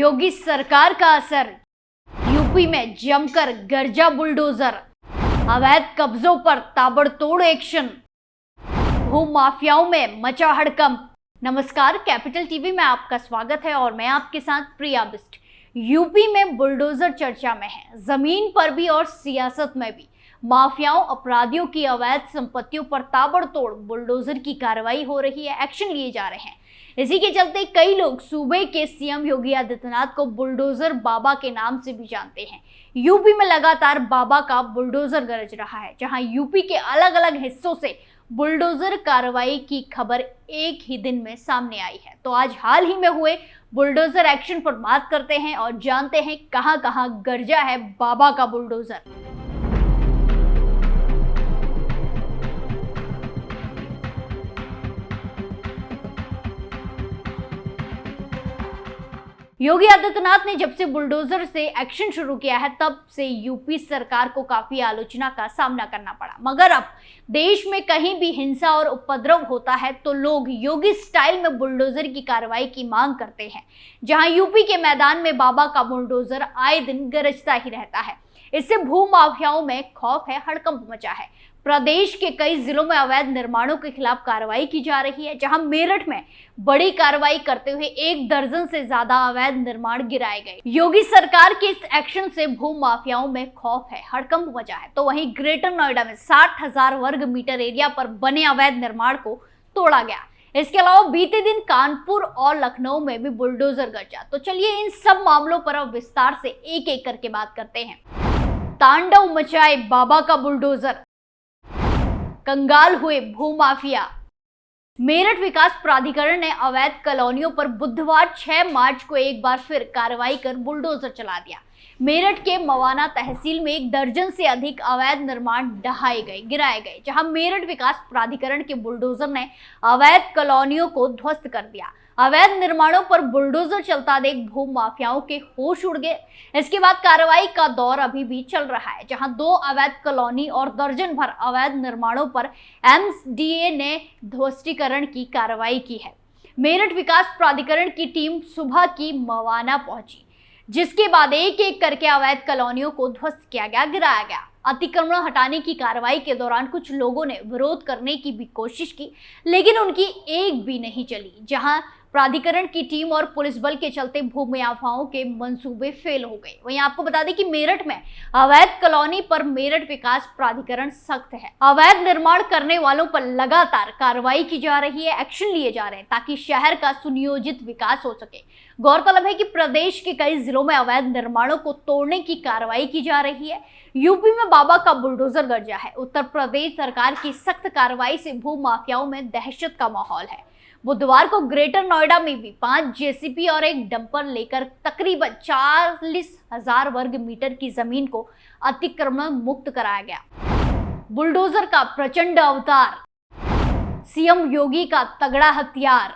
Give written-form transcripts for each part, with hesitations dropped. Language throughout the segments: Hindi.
योगी सरकार का असर, यूपी में जमकर गरजा बुलडोजर, अवैध कब्जों पर ताबड़तोड़ एक्शन, भू माफियाओं में मचा हड़कंप। नमस्कार, कैपिटल टीवी में आपका स्वागत है और मैं आपके साथ प्रिया बिस्ट। यूपी में बुलडोजर चर्चा में है, जमीन पर भी और सियासत में भी। माफियाओं, अपराधियों की अवैध संपत्तियों पर ताबड़तोड़ बुलडोजर की कार्रवाई हो रही है, एक्शन लिए जा रहे हैं। इसी के चलते कई लोग सूबे के सीएम योगी आदित्यनाथ को बुलडोजर बाबा के नाम से भी जानते हैं। यूपी में लगातार बाबा का बुलडोजर गरज रहा है, जहां यूपी के अलग अलग हिस्सों से बुलडोजर कार्रवाई की खबर एक ही दिन में सामने आई है। तो आज हाल ही में हुए बुलडोजर एक्शन पर बात करते हैं और जानते हैं कहां कहां गरजा है बाबा का बुलडोजर। योगी आदित्यनाथ ने जब से बुलडोजर से एक्शन शुरू किया है, तब से यूपी सरकार को काफी आलोचना का सामना करना पड़ा। मगर अब देश में कहीं भी हिंसा और उपद्रव होता है तो लोग योगी स्टाइल में बुलडोजर की कार्रवाई की मांग करते हैं। जहां यूपी के मैदान में बाबा का बुलडोजर आए दिन गरजता ही रहता है। इससे भू माफियाओं में खौफ है, हड़कंप मचा है। प्रदेश के कई जिलों में अवैध निर्माणों के खिलाफ कार्रवाई की जा रही है, जहां मेरठ में बड़ी कार्रवाई करते हुए 1 दर्जन से ज्यादा अवैध निर्माण गिराए गए। योगी सरकार के इस एक्शन से भू माफियाओं में खौफ है, हड़कंप मचा है। तो वहीं ग्रेटर नोएडा में 60,000 वर्ग मीटर एरिया पर बने अवैध निर्माण को तोड़ा गया। इसके अलावा बीते दिन कानपुर और लखनऊ में भी बुलडोजर गरजा। तो चलिए इन सब मामलों पर अब विस्तार से एक एक करके बात करते हैं। तांडव मचाए बाबा का बुलडोजर, कंगाल हुए भूमाफिया। मेरठ विकास प्राधिकरण ने अवैध कॉलोनियों पर बुधवार 6 मार्च को एक बार फिर कार्रवाई कर बुलडोजर चला दिया। मेरठ के मवाना तहसील में 1 दर्जन से अधिक अवैध निर्माण गिराए गए, जहां मेरठ विकास प्राधिकरण के बुलडोजर ने अवैध कॉलोनियों को ध्वस्त कर दिया। अवैध निर्माणों पर बुलडोजर चलता देख भू माफियाओं के होश उड़ गए। इसके बाद कार्रवाई का दौर अभी भी चल रहा है, जहां 2 अवैध कॉलोनी और दर्जन भर अवैध निर्माणों पर एमडीए ने ध्वस्तीकरण की कार्रवाई की है। मेरठ विकास प्राधिकरण की टीम सुबह की मवाना पहुंची, जिसके बाद एक एक करके अवैध कॉलोनियों को ध्वस्त किया गया, गिराया गया। अतिक्रमण हटाने की कार्रवाई के दौरान कुछ लोगों ने विरोध करने की भी कोशिश की, लेकिन उनकी एक भी नहीं चली। जहां प्राधिकरण की टीम और पुलिस बल के चलते भू माफियाओं के मंसूबे फेल हो गए। वहीं आपको बता दें कि मेरठ में अवैध कॉलोनी पर मेरठ विकास प्राधिकरण सख्त है। अवैध निर्माण करने वालों पर लगातार कार्रवाई की जा रही है, एक्शन लिए जा रहे हैं ताकि शहर का सुनियोजित विकास हो सके। गौरतलब है कि प्रदेश के कई जिलों में अवैध निर्माणों को तोड़ने की कार्रवाई की जा रही है। यूपी में बाबा का बुलडोजर गरजा है। उत्तर प्रदेश सरकार की सख्त कार्रवाई से भू माफियाओं में दहशत का माहौल है। बुधवार को ग्रेटर नोएडा में भी 5 जेसीबी और 1 डंपर लेकर तकरीबन 40,000 वर्ग मीटर की जमीन को अतिक्रमण मुक्त कराया गया। बुलडोजर का प्रचंड अवतार, सीएम योगी का तगड़ा हथियार।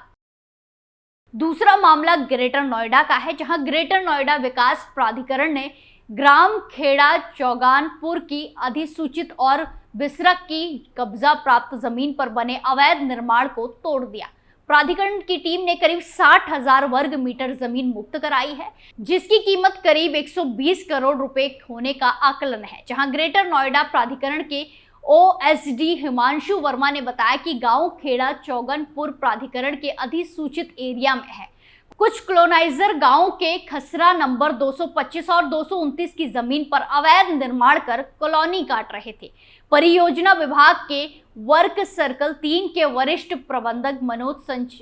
दूसरा मामला ग्रेटर नोएडा का है, जहां ग्रेटर नोएडा विकास प्राधिकरण ने ग्राम खेड़ा चौगानपुर की अधिसूचित और बिसरक की कब्जा प्राप्त जमीन पर बने अवैध निर्माण को तोड़ दिया। प्राधिकरण की टीम ने करीब 60,000 वर्ग मीटर जमीन मुक्त कराई है, जिसकी कीमत करीब 120 करोड़ रुपए होने का आकलन है। जहां ग्रेटर नोएडा प्राधिकरण के ओएसडी हिमांशु वर्मा ने बताया कि गांव खेड़ा चौगनपुर प्राधिकरण के अधिसूचित एरिया में है। कुछ कॉलोनाइजर गांव के खसरा नंबर 225 और 229 की जमीन पर अवैध निर्माण कर कॉलोनी काट रहे थे। परियोजना विभाग के वर्क सर्कल 3 के वरिष्ठ प्रबंधक मनोज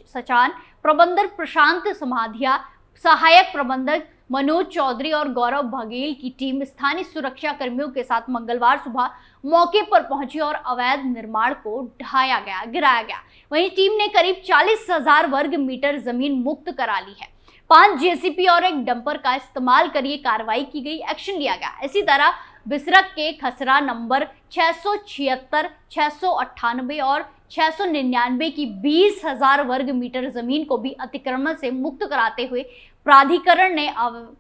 सचान, प्रबंधक प्रशांत समाधिया, सहायक प्रबंधक मनोज चौधरी और गौरव बघेल की टीम स्थानीय सुरक्षा कर्मियों के साथ मंगलवार सुबह मौके पर पहुंची और अवैध निर्माण को ढाया गया, गिराया गया। वहीं टीम ने करीब 40,000 वर्ग मीटर जमीन मुक्त करा ली है। 5 जेसीबी और 1 डंपर का इस्तेमाल कर ये कार्रवाई की गई, एक्शन लिया गया। इसी तरह बिसरक के खसरा नंबर 676, 698 और 699 की 20,000 वर्ग मीटर जमीन को भी अतिक्रमण से मुक्त कराते हुए प्राधिकरण ने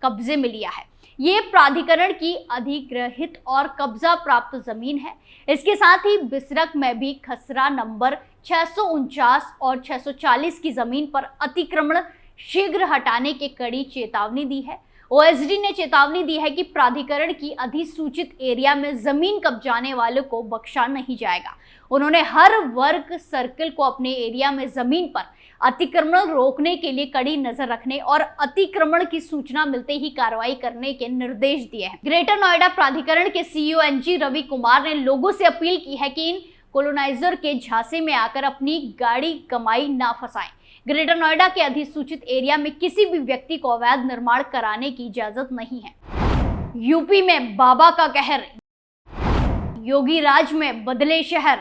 कब्जे में लिया है। ये प्राधिकरण की अधिग्रहित और कब्जा प्राप्त जमीन है। इसके साथ ही बिसरक में भी खसरा नंबर 649 और 640 की जमीन पर अतिक्रमण शीघ्र हटाने की कड़ी चेतावनी दी है। ओएसडी ने चेतावनी दी है कि प्राधिकरण की अधिसूचित एरिया में जमीन कब्जाने वालों को बख्शा नहीं जाएगा। उन्होंने हर वर्क सर्कल को अपने एरिया में जमीन पर अतिक्रमण रोकने के लिए कड़ी नजर रखने और अतिक्रमण की सूचना मिलते ही कार्रवाई करने के निर्देश दिए हैं। ग्रेटर नोएडा प्राधिकरण के सीईओ एनजी रवि कुमार ने लोगों से अपील की है कि इन कोलोनाइजर के झांसे में आकर अपनी गाड़ी कमाई ना फंसाएं। ग्रेटर नोएडा के अधिसूचित एरिया में किसी भी व्यक्ति को अवैध निर्माण कराने की इजाजत नहीं है। यूपी में बाबा का कहर, योगी राज में बदले शहर।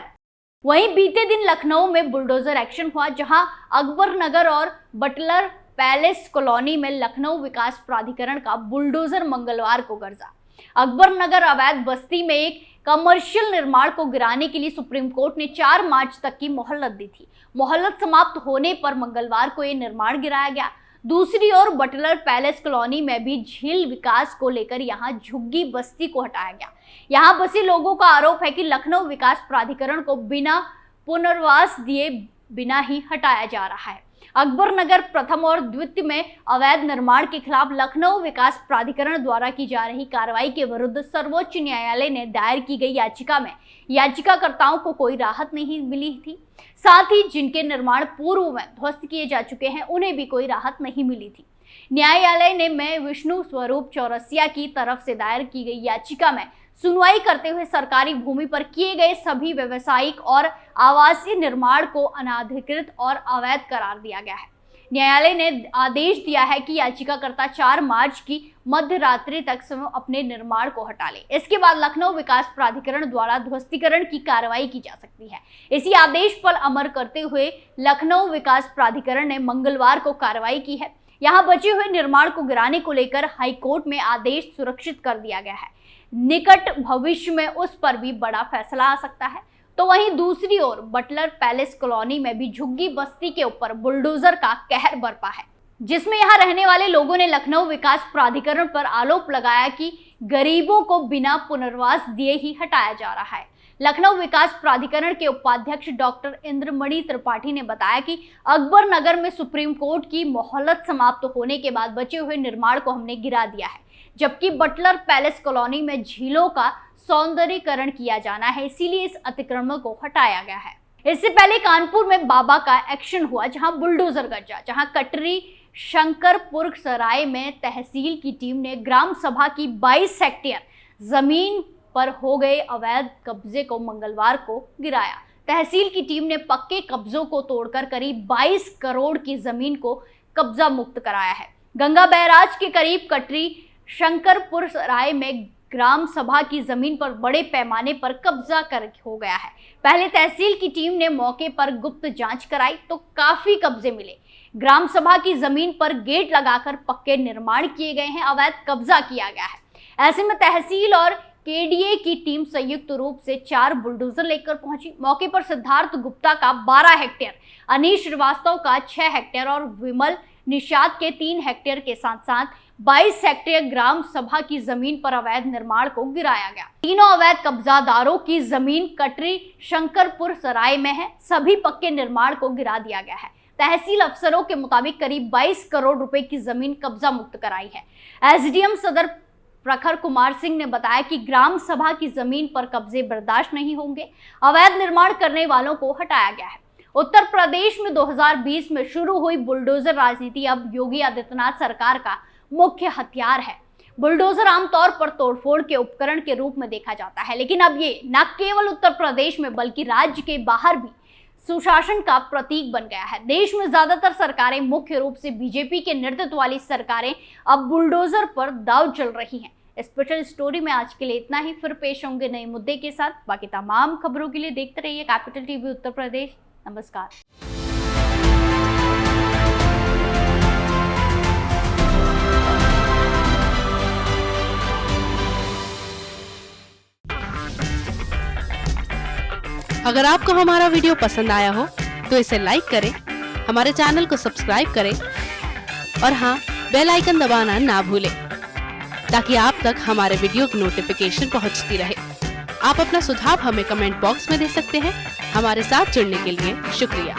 वहीं बीते दिन लखनऊ में बुलडोजर एक्शन हुआ, जहां अकबर नगर और बटलर पैलेस कॉलोनी में लखनऊ विकास प्राधिकरण का बुलडोजर मंगलवार को गरजा। अकबर नगर अवैध बस्ती में एक कमर्शियल निर्माण को गिराने के लिए सुप्रीम कोर्ट ने 4 मार्च तक की मोहलत दी थी। मोहलत समाप्त होने पर मंगलवार को यह निर्माण गिराया गया। दूसरी ओर बटलर पैलेस कॉलोनी में भी झील विकास को लेकर यहां झुग्गी बस्ती को हटाया गया। यहां बसे लोगों का आरोप है कि लखनऊ विकास प्राधिकरण को बिना पुनर्वास दिए बिना ही हटाया जा रहा है। अकबर नगर प्रथम और द्वितीय में अवैध निर्माण के खिलाफ लखनऊ विकास प्राधिकरण द्वारा की जा रही कार्रवाई के विरुद्ध सर्वोच्च न्यायालय ने दायर की गई याचिका में याचिकाकर्ताओं को कोई राहत नहीं मिली थी। साथ ही जिनके निर्माण पूर्व में ध्वस्त किए जा चुके हैं उन्हें भी कोई राहत नहीं मिली थी। न्यायालय ने मैं विष्णु स्वरूप चौरसिया की तरफ से दायर की गई याचिका में सुनवाई करते हुए सरकारी भूमि पर किए गए सभी व्यावसायिक और आवासीय निर्माण को अनाधिकृत और अवैध करार दिया गया है। न्यायालय ने आदेश दिया है कि याचिकाकर्ता 4 मार्च की मध्य रात्रि तक अपने निर्माण को हटा ले। इसके बाद लखनऊ विकास प्राधिकरण द्वारा ध्वस्तीकरण की कार्रवाई की जा सकती है। इसी आदेश पर अमल करते हुए लखनऊ विकास प्राधिकरण ने मंगलवार को कार्रवाई की है। यहाँ बचे हुए निर्माण को गिराने को लेकर हाईकोर्ट में आदेश सुरक्षित कर दिया गया है। निकट भविष्य में उस पर भी बड़ा फैसला आ सकता है। तो वहीं दूसरी ओर बटलर पैलेस कॉलोनी में भी झुग्गी बस्ती के ऊपर बुलडोजर का कहर बरपा है, जिसमें यहां रहने वाले लोगों ने लखनऊ विकास प्राधिकरण पर आरोप लगाया कि गरीबों को बिना पुनर्वास दिए ही हटाया जा रहा है। लखनऊ विकास प्राधिकरण के उपाध्यक्ष डॉक्टर इंद्रमणि त्रिपाठी ने बताया कि अकबर नगर में सुप्रीम कोर्ट की मोहलत समाप्त होने के बाद बचे हुए निर्माण को हमने गिरा दिया है, जबकि बटलर पैलेस कॉलोनी में झीलों का सौंदर्यीकरण किया जाना है, इसीलिए इस अतिक्रमण को हटाया गया है। इससे पहले कानपुर में बाबा का एक्शन हुआ, जहां बुलडोजर गरजा, जहां कटरी शंकरपुर सराय में तहसील की टीम ने ग्राम सभा की 22 हेक्टेयर जमीन पर हो गए अवैध कब्जे को मंगलवार को गिराया। तहसील की टीम ने पक्के कब्जों को तोड़कर करीब 22 करोड़ की जमीन को कब्जा मुक्त कराया है। गंगा बैराज के करीब कटरी शंकरपुर सराय में ग्राम सभा की जमीन पर बड़े पैमाने पर कब्जा कर हो गया है। पहले तहसील की टीम ने मौके पर गुप्त जांच कराई तो काफी कब्जे मिले। ग्राम सभा की जमीन पर गेट लगाकर पक्के निर्माण किए गए हैं, अवैध कब्जा किया गया है। ऐसे में तहसील और केडीए की टीम संयुक्त रूप से 4 बुलडोजर लेकर पहुंची। मौके पर सिद्धार्थ गुप्ता का 12 हेक्टेयर, अनीश श्रीवास्तव का 6 हेक्टेयर और विमल निषाद के 3 हेक्टेयर के साथ साथ 22 हेक्टेयर ग्राम सभा की जमीन पर अवैध निर्माण को गिराया गया। तीनों अवैध कब्जादारों की जमीन कटरी शंकरपुर सराय में है। सभी पक्के निर्माण को गिरा दिया गया है। तहसील अफसरों के मुताबिक करीब 22 करोड़ रुपए की जमीन कब्जा मुक्त कराई है। एसडीएम सदर प्रखर कुमार सिंह ने बताया कि ग्राम सभा की जमीन पर कब्जे बर्दाश्त नहीं होंगे। अवैध निर्माण करने वालों को हटाया गया है। उत्तर प्रदेश में 2020 में शुरू हुई बुलडोजर राजनीति अब योगी आदित्यनाथ सरकार का मुख्य हथियार है। बुलडोजर आमतौर पर तोड़फोड़ के उपकरण के रूप में देखा जाता है, लेकिन अब ये न केवल उत्तर प्रदेश में बल्कि राज्य के बाहर भी सुशासन का प्रतीक बन गया है। देश में ज्यादातर सरकारें, मुख्य रूप से बीजेपी के नेतृत्व वाली सरकारें, अब बुलडोजर पर दांव चल रही हैं। स्पेशल स्टोरी में आज के लिए इतना ही। फिर पेश होंगे नए मुद्दे के साथ। बाकी तमाम खबरों के लिए देखते रहिए कैपिटल टीवी उत्तर प्रदेश। नमस्कार। अगर आपको हमारा वीडियो पसंद आया हो तो इसे लाइक करें, हमारे चैनल को सब्सक्राइब करें और हाँ, बेल आइकन दबाना ना भूलें ताकि आप तक हमारे वीडियो की नोटिफिकेशन पहुंचती रहे। आप अपना सुझाव हमें कमेंट बॉक्स में दे सकते हैं। हमारे साथ जुड़ने के लिए शुक्रिया।